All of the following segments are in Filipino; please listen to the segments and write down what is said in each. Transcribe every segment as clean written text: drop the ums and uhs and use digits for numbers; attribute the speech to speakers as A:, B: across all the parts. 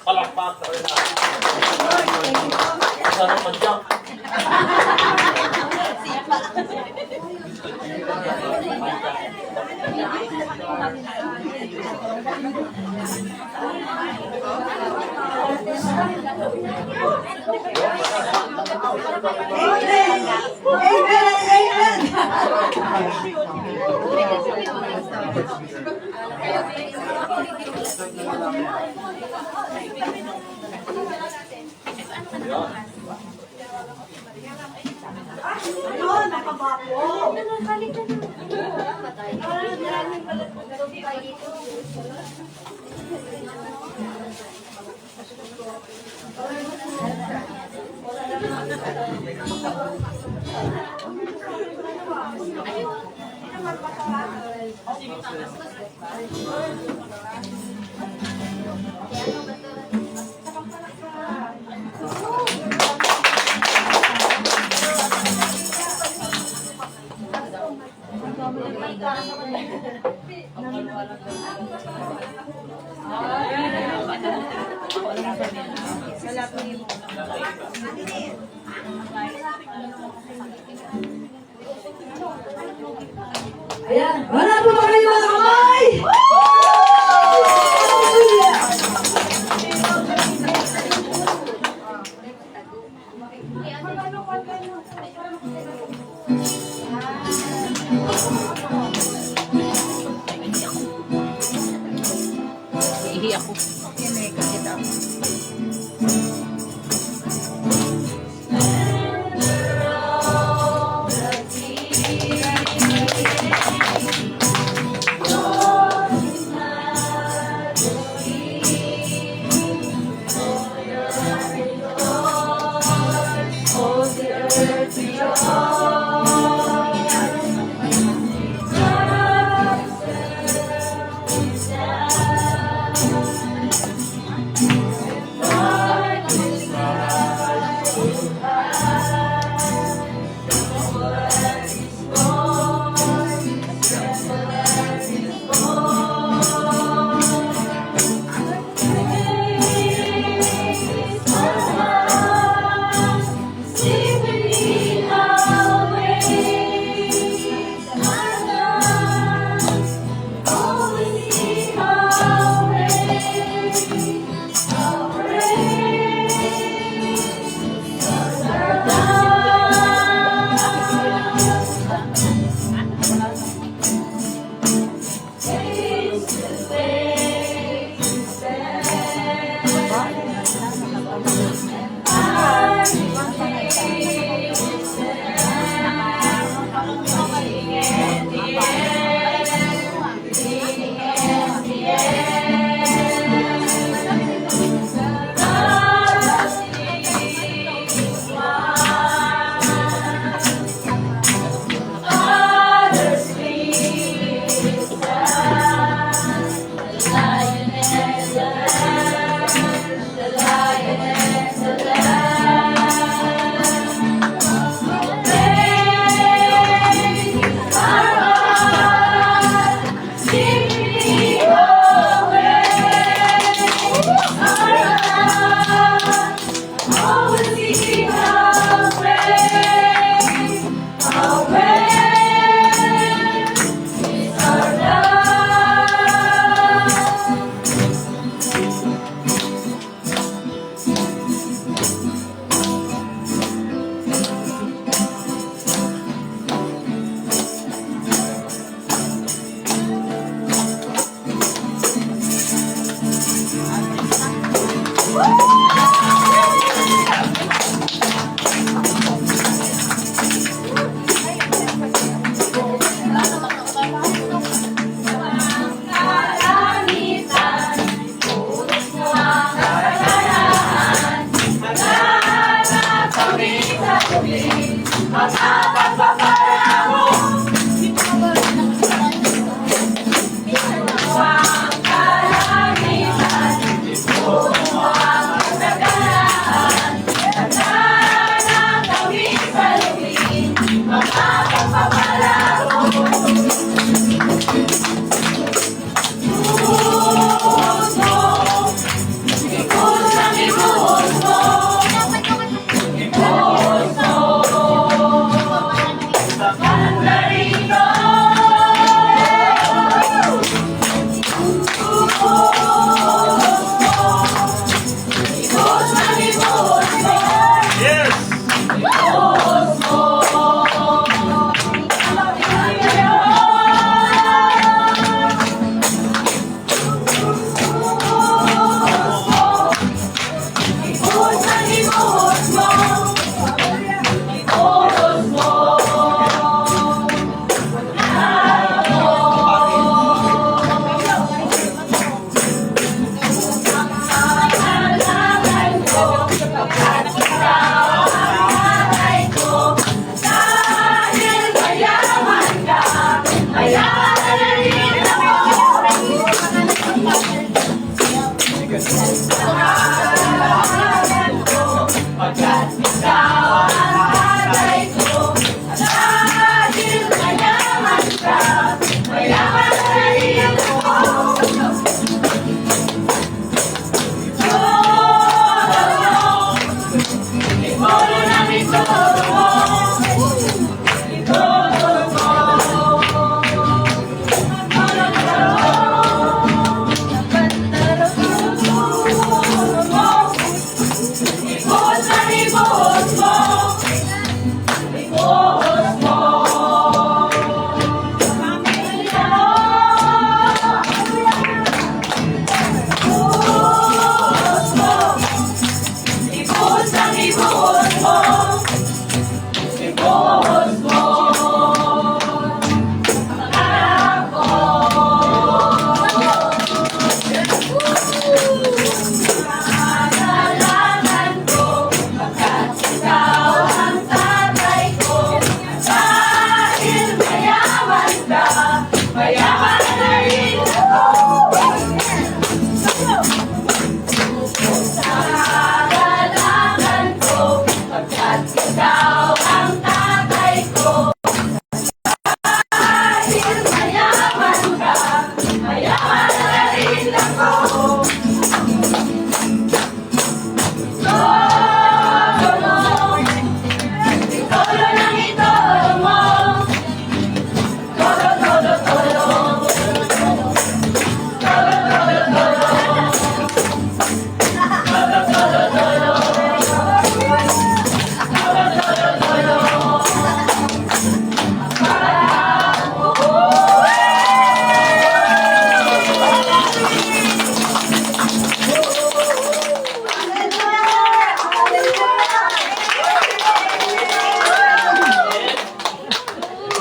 A: palakpak sa rin natin. Sana mag-jump.
B: Ayan, wala po ba kayo mga kamay?
C: Ihi ako.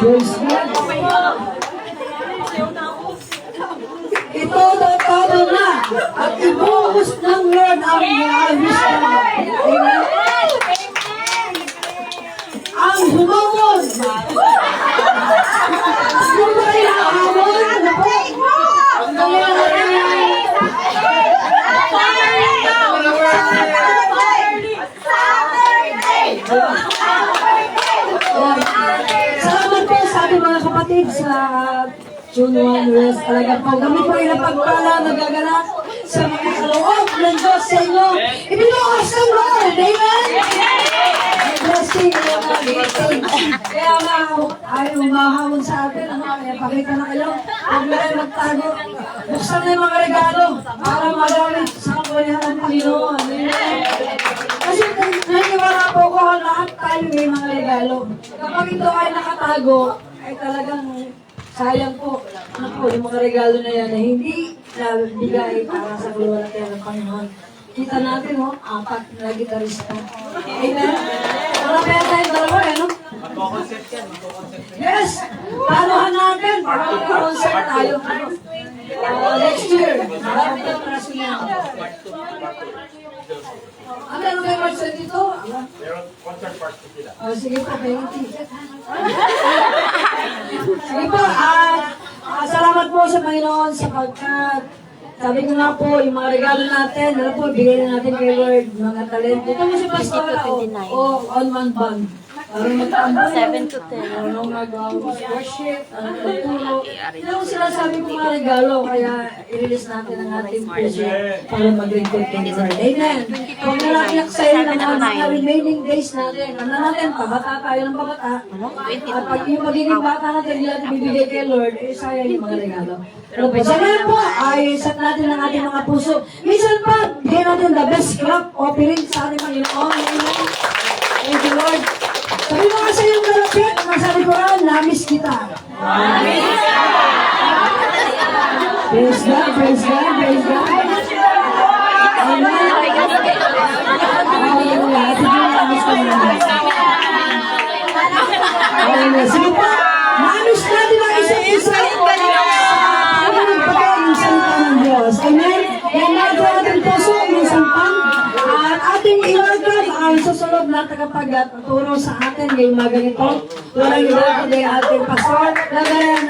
B: Praise God. Ito totoo na at ibuhos ng Lord ang harvest na. Amen. Ang humamon. Yung ba inahamon? Ano po? Ang galing Salamat po sa ating mga kapatid sa June 1 West. Talaga po, kami po ay napagpala, nagaganap sa mga kaloob ng Diyos sa inyo. Ibinuhos ng Lord. Amen? May blessing, kaya nga ay umahamon sa atin. Kaya pakita na kayo. Huwag na kayo magtago. Buksan na yung mga regalo para magamit sa kabulihan ng Panginoon. Amen? Kasi naniniwala po ko lahat tayo may mga regalo. Kapag ito ay nakatago, ay talagang sayang po. Ano po, yung mga regalo na yan na hindi nabigay para sa kaluwalhatian ng Panginoon. Kita natin, no? 4 na gitarista. Amen? Wala pa yan tayo dalawa, eh, no? Yes! Paanohan natin para mag-concert tayo. Next year. Marami ng praso niya. Ano kayo March 22?
A: Meron concert part po sila.
B: Sige po, payong ticket. Sige po, salamat po sa Panginoon sapagkat sabi ko nga po, yung mga regalo natin, ano po, bigay na natin kay Lord, mga talento. Ito mo si Pastor, on one band. Parang magtaambay.
C: 7 to 10.
B: Ano mag-worship, ano magturo. Ito ang sinasabi ko mga regalo, kaya i-release natin ang ating project para mag-record kay Lord. Amen. Huwag na lang iyak-sayo ng mga remaining days natin. Ano natin, pabata tayo ng pabata. At pag yung magiging bata natin, hindi natin bibigay kay Lord, eh sayang yung mga regalo. Pero po, sa ngayon po, ay set natin ang ating mga puso. Minsan pa, bigyan natin the best clap offering sa ating Panginoon. Amen. Thank you, Lord. Sabi mo nga sa iyong kalapit, nasa likuran, namiss kita. Namiss ka! Praise God, praise God, praise God. Amen. Hallelujah. Sige, namiss ka naman. Hallelujah. Sige po, namiss natin ang isa't isa. Ano yung pagkain yung salita ng Diyos? Amen. Yan na ito ating puso, yung sampang. At ating i-welcome ang susunod na tagapagturo sa atin ngayong mga ganito. Walang iba kundi ating pastor. Lagayan